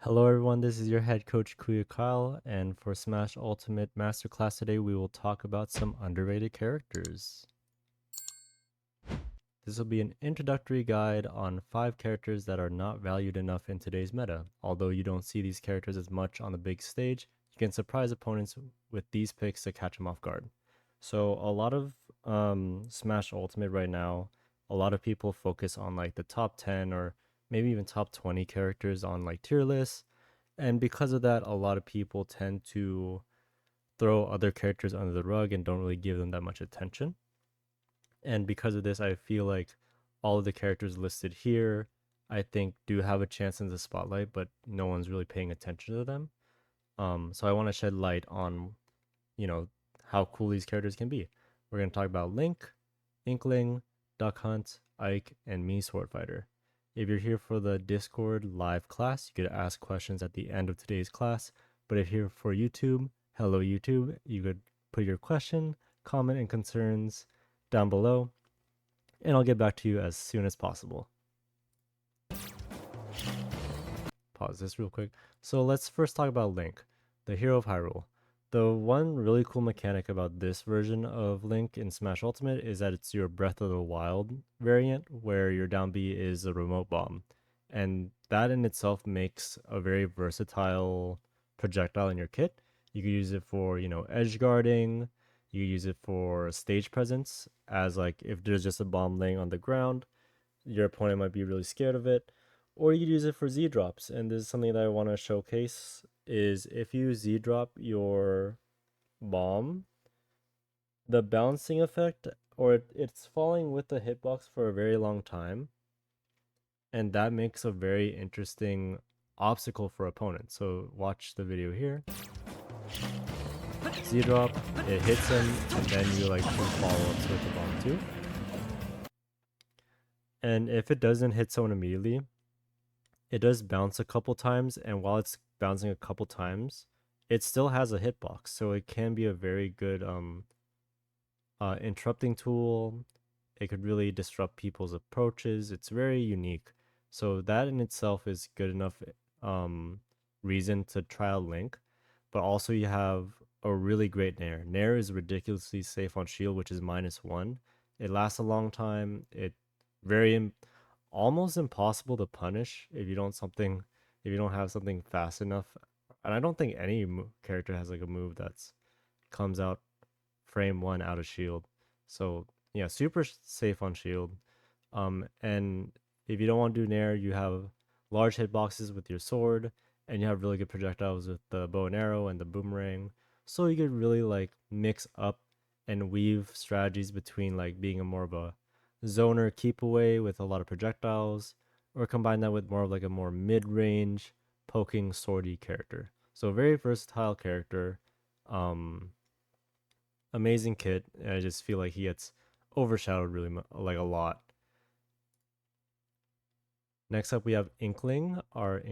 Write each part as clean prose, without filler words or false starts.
Hello everyone, this is your head coach Kuya Kyle, and for Smash Ultimate Masterclass today, we will talk about some underrated characters. This will be an introductory guide on 5 characters that are not valued enough in today's meta. Although you don't see these characters as much on the big stage, you can surprise opponents with these picks to catch them off guard. So a lot of Smash Ultimate right now, a lot of people focus on like the top 10 or maybe even top 20 characters on like tier lists. And because of that, a lot of people tend to throw other characters under the rug and don't really give them that much attention. And because of this, I feel like all of the characters listed here, I think, do have a chance in the spotlight, but no one's really paying attention to them. So I want to shed light on, you know, how cool these characters can be. We're going to talk about Link, Inkling, Duck Hunt, Ike, and Mii Swordfighter. If you're here for the Discord live class, you could ask questions at the end of today's class. But if you're here for YouTube, hello YouTube, you could put your question, comment, and concerns down below, and I'll get back to you as soon as possible. Pause this real quick. So let's first talk about Link, the Hero of Hyrule. The one really cool mechanic about this version of Link in Smash Ultimate is that it's your Breath of the Wild variant, where your down B is a remote bomb. And that in itself makes a very versatile projectile in your kit. You could use it for, edge guarding. You could use it for stage presence, as like if there's just a bomb laying on the ground, your opponent might be really scared of it. Or you could use it for Z drops. And this is something that I want to showcase is if you Z drop your bomb, the bouncing effect, or it's falling with the hitbox for a very long time. And that makes a very interesting obstacle for opponents. So watch the video here. Z drop, it hits him, and then you like shoot follow-ups with the bomb too. And if it doesn't hit someone immediately, it does bounce a couple times, and while it's bouncing a couple times, it still has a hitbox, so it can be a very good interrupting tool. It could really disrupt people's approaches. It's very unique. So that in itself is good enough reason to try out Link. But also you have a really great Nair. Nair is ridiculously safe on shield, which is -1. It lasts a long time. It very almost impossible to punish if you don't have something fast enough. And I don't think any character has like a move that's comes out frame 1 out of shield. So yeah, super safe on shield. And if you don't want to do Nair, you have large hitboxes with your sword, and you have really good projectiles with the bow and arrow and the boomerang. So you could really like mix up and weave strategies between like being a more of a zoner keep away with a lot of projectiles, or combine that with more of like a more mid-range poking swordy character. So very versatile character. Amazing kit. And I just feel like he gets overshadowed really like a lot. Next up, we have Inkling, our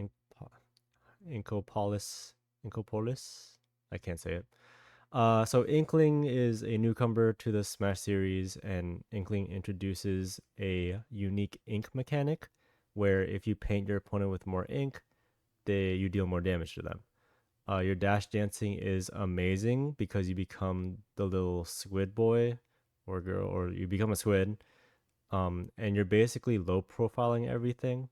Inkopolis. Inkopolis. I can't say it. So Inkling is a newcomer to the Smash series, and Inkling introduces a unique ink mechanic, where if you paint your opponent with more ink, you deal more damage to them. Your dash dancing is amazing because you become the little squid boy or girl, or you become a squid, and you're basically low profiling everything.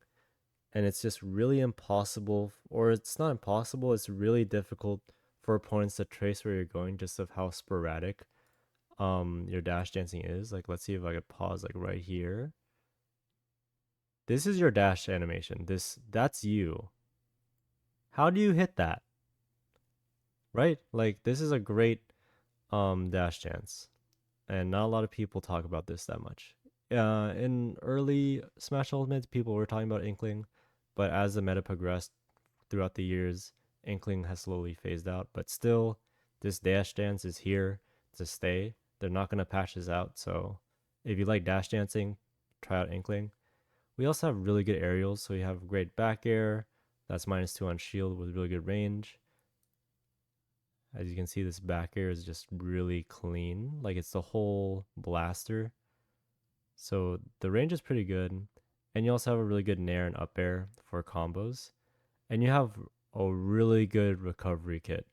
And it's just really impossible, or it's not impossible, it's really difficult for opponents to trace where you're going just of how sporadic your dash dancing is. Like, let's see if I could pause like right here. This is your dash animation. That's you. How do you hit that? Right? Like, this is a great dash dance, and not a lot of people talk about this that much. In early Smash Ultimates, people were talking about Inkling, but as the meta progressed throughout the years, Inkling has slowly phased out. But still, this dash dance is here to stay. They're not going to patch this out. So if you like dash dancing, try out Inkling. We also have really good aerials. So you have great back air. That's -2 on shield with really good range. As you can see, this back air is just really clean. Like, it's the whole blaster. So the range is pretty good. And you also have a really good nair and up air for combos. and you have a really good recovery kit.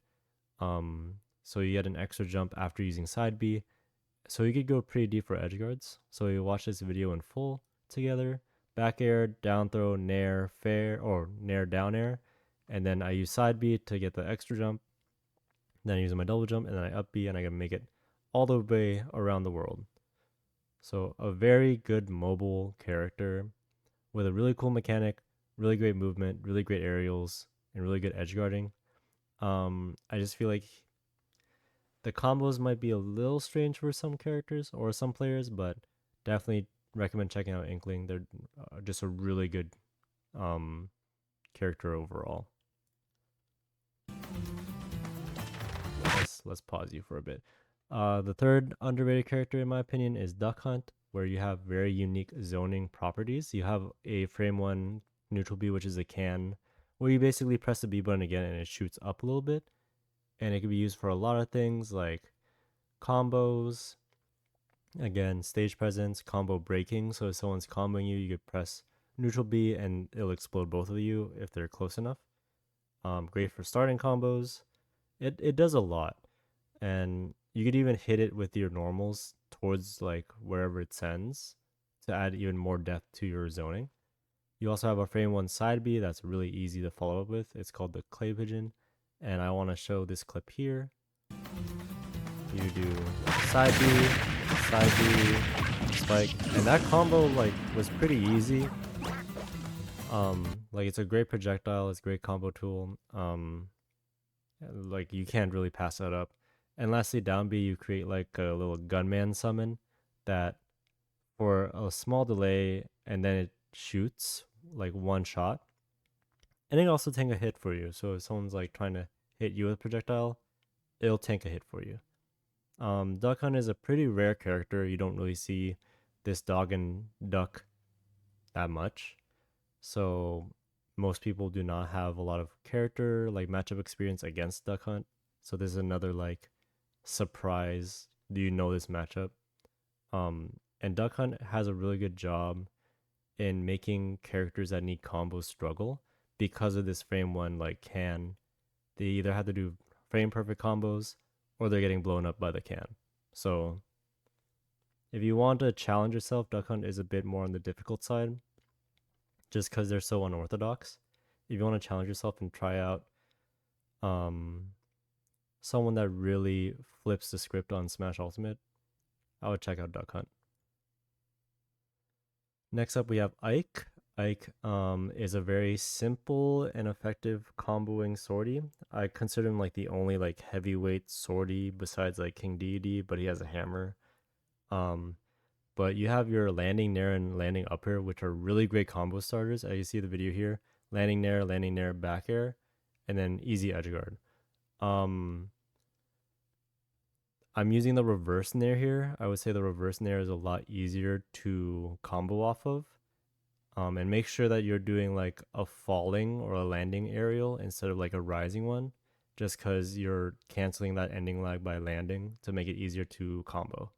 So you get an extra jump after using side B. So you could go pretty deep for edge guards. So you watch this video in full together. Back air, down throw, nair, fair, or nair, down air. And then I use side B to get the extra jump. Then I use my double jump, and then I up B, and I can make it all the way around the world. So a very good mobile character with a really cool mechanic, really great movement, really great aerials, and really good edge guarding. I just feel like the combos might be a little strange for some characters or some players, but definitely recommend checking out Inkling. They're just a really good um, character overall. Let's pause you for a bit. The third underrated character, in my opinion, is Duck Hunt, where you have very unique zoning properties. You have a frame one neutral B, which is a can, where you basically press the B button again and it shoots up a little bit. And it can be used for a lot of things like combos, again, stage presence, combo breaking. So if someone's comboing you, you could press neutral B and it'll explode both of you if they're close enough. Great for starting combos. It does a lot. And you could even hit it with your normals towards like wherever it sends to add even more depth to your zoning. You also have a frame one side B that's really easy to follow up with. It's called the clay pigeon. And I want to show this clip here. You do side B, spike, and that combo like was pretty easy. Like it's a great projectile, it's a great combo tool. Like you can't really pass that up. And lastly, down B, you create like a little gunman summon that for a small delay, and then it shoots like one shot, and it also tank a hit for you. So if someone's like trying to hit you with a projectile, it'll tank a hit for you. Duck Hunt is a pretty rare character. You don't really see this dog and duck that much. So most people do not have a lot of character like matchup experience against Duck Hunt. So this is another like surprise. Do you know this matchup? And Duck Hunt has a really good job in making characters that need combos struggle because of this frame one like can. They either have to do frame perfect combos or they're getting blown up by the can. So if you want to challenge yourself, Duck Hunt is a bit more on the difficult side just because they're so unorthodox. If you want to challenge yourself and try out someone that really flips the script on Smash Ultimate, I would check out Duck Hunt. Next up, we have Ike. Ike is a very simple and effective comboing sortie. I consider him like the only like heavyweight sortie besides like King Deity, but he has a hammer. But you have your landing nair and landing up air, which are really great combo starters. As you see the video here, landing nair, back air, and then easy edge guard. I'm using the reverse nair here. I would say the reverse nair is a lot easier to combo off of. And make sure that you're doing like a falling or a landing aerial instead of like a rising one, just because you're canceling that ending lag by landing to make it easier to combo.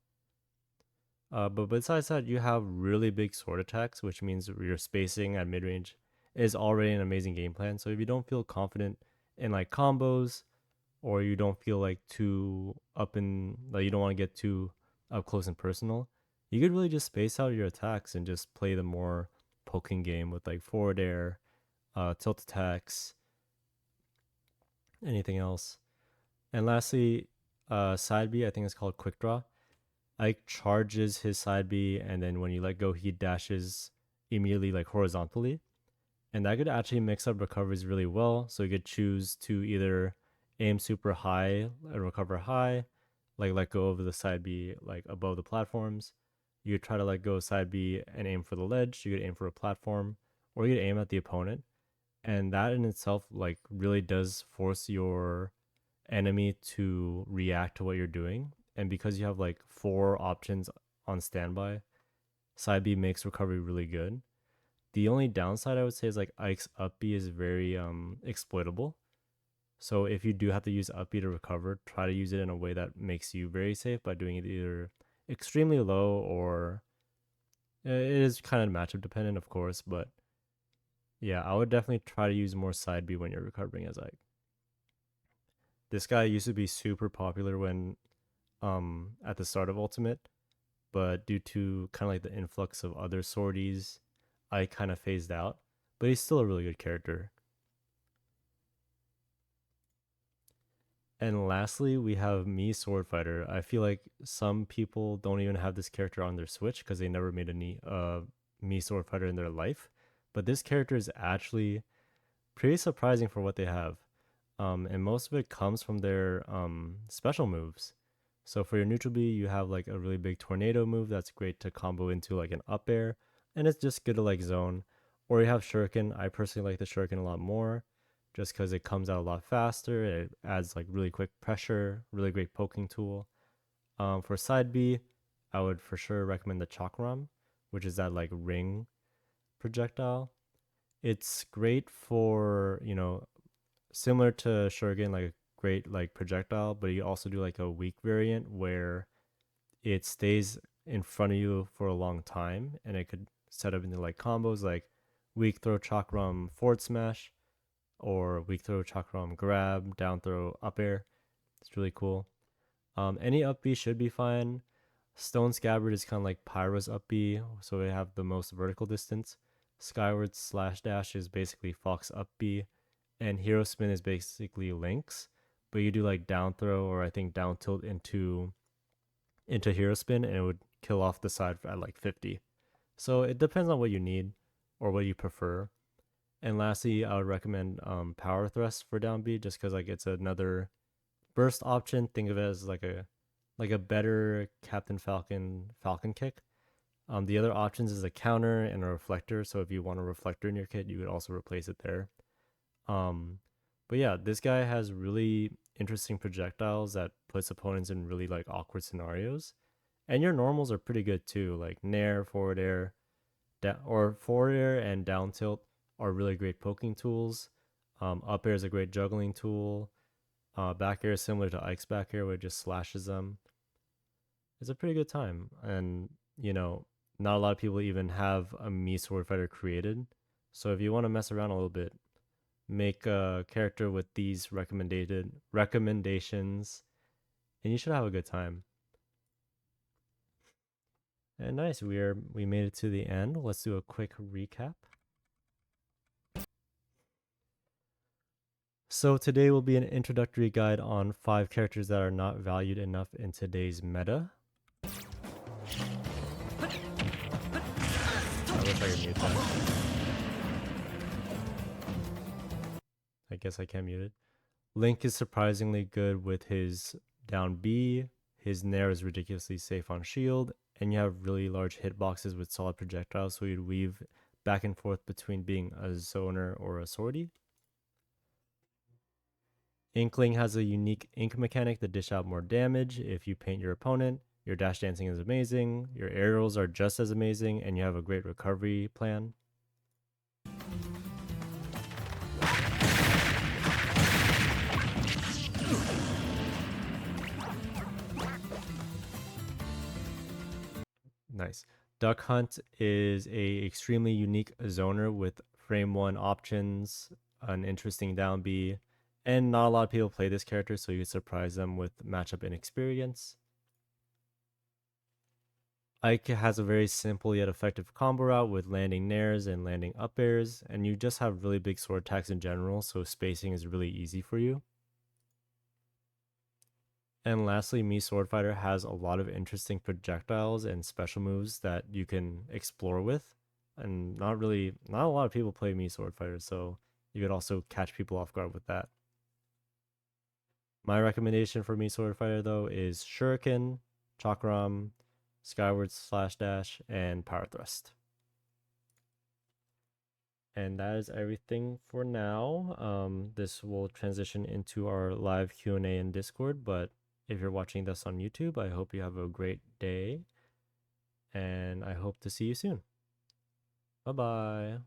But besides that, you have really big sword attacks, which means your spacing at mid range is already an amazing game plan. So if you don't feel confident in like combos, or you don't feel like too up in, like you don't want to get too up close and personal, you could really just space out your attacks and just play the more poking game with like forward air, tilt attacks, anything else. And lastly, side B, I think it's called quick draw. Ike charges his side B, and then when you let go, he dashes immediately like horizontally. And that could actually mix up recoveries really well. So you could choose to either aim super high and recover high, like let go of the side B like above the platforms. You could try to let go side B and aim for the ledge. You could aim for a platform, or you could aim at the opponent. And that in itself like really does force your enemy to react to what you're doing. And because you have like 4 options on standby, side B makes recovery really good. The only downside I would say is like Ike's up B is very exploitable. So if you do have to use up B to recover, try to use it in a way that makes you very safe by doing it either extremely low or it is kind of matchup dependent, of course, but Yeah, I would definitely try to use more side B when you're recovering as Ike. This guy used to be super popular when at the start of Ultimate, but due to kind of like the influx of other sorties, I kind of phased out. But he's still a really good character. And lastly, we have Mii Sword Fighter. I feel like some people don't even have this character on their Switch because they never made a Mii Sword Fighter in their life. But this character is actually pretty surprising for what they have. And most of it comes from their special moves. So for your neutral B, you have like a really big tornado move that's great to combo into like an up air, and it's just good to like zone. Or you have Shuriken. I personally like the Shuriken a lot more, just because it comes out a lot faster. It adds like really quick pressure, really great poking tool. For side B, I would for sure recommend the Chakram, which is that like ring projectile. It's great for similar to Shuriken, like a great like projectile, but you also do like a weak variant where it stays in front of you for a long time, and it could set up into like combos like weak throw chakram forward smash or weak throw chakram grab down throw up air. It's really cool. Any up B should be fine. Stone Scabbard is kind of like Pyro's up B, so they have the most vertical distance. Skyward slash dash is basically Fox up B, and Hero Spin is basically Link's, but you do like down throw or I think down tilt into Hero Spin, and it would kill off the side at like 50. So it depends on what you need or what you prefer. And lastly, I would recommend Power Thrust for down B, just because like it's another burst option. Think of it as like a better Captain Falcon kick. The other options is a counter and a reflector. So if you want a reflector in your kit, you would also replace it there. Um, but yeah, this guy has really interesting projectiles that puts opponents in really like awkward scenarios. And your normals are pretty good too, like Nair, forward air, or forward air and down tilt are really great poking tools. Up air is a great juggling tool. Back air is similar to Ike's back air, where it just slashes them. It's a pretty good time, and not a lot of people even have a Mii Sword Fighter created. So if you want to mess around a little bit, make a character with these recommended recommendations, and you should have a good time. And nice, we made it to the end. Let's do a quick recap. So today will be an introductory guide on 5 characters that are not valued enough in today's meta. I wish I could mute that. I guess I can mute it. Link is surprisingly good with his down B. His Nair is ridiculously safe on shield, and you have really large hitboxes with solid projectiles, so you'd weave back and forth between being a zoner or a sortie. Inkling has a unique ink mechanic to dish out more damage if you paint your opponent. Your dash dancing is amazing, your aerials are just as amazing, and you have a great recovery plan. Nice. Duck Hunt is a extremely unique zoner with frame 1 options, an interesting down B, and not a lot of people play this character, so you surprise them with matchup inexperience. Ike has a very simple yet effective combo route with landing nairs and landing up airs, and you just have really big sword attacks in general, so spacing is really easy for you. And lastly, Mii Sword Fighter has a lot of interesting projectiles and special moves that you can explore with. And not a lot of people play Mii Sword Fighter, so you could also catch people off guard with that. My recommendation for Mii Sword Fighter though is Shuriken, Chakram, Skyward Slash Dash, and Power Thrust. And that is everything for now. This will transition into our live Q&A in Discord, but if you're watching this on YouTube, I hope you have a great day, and I hope to see you soon. Bye-bye.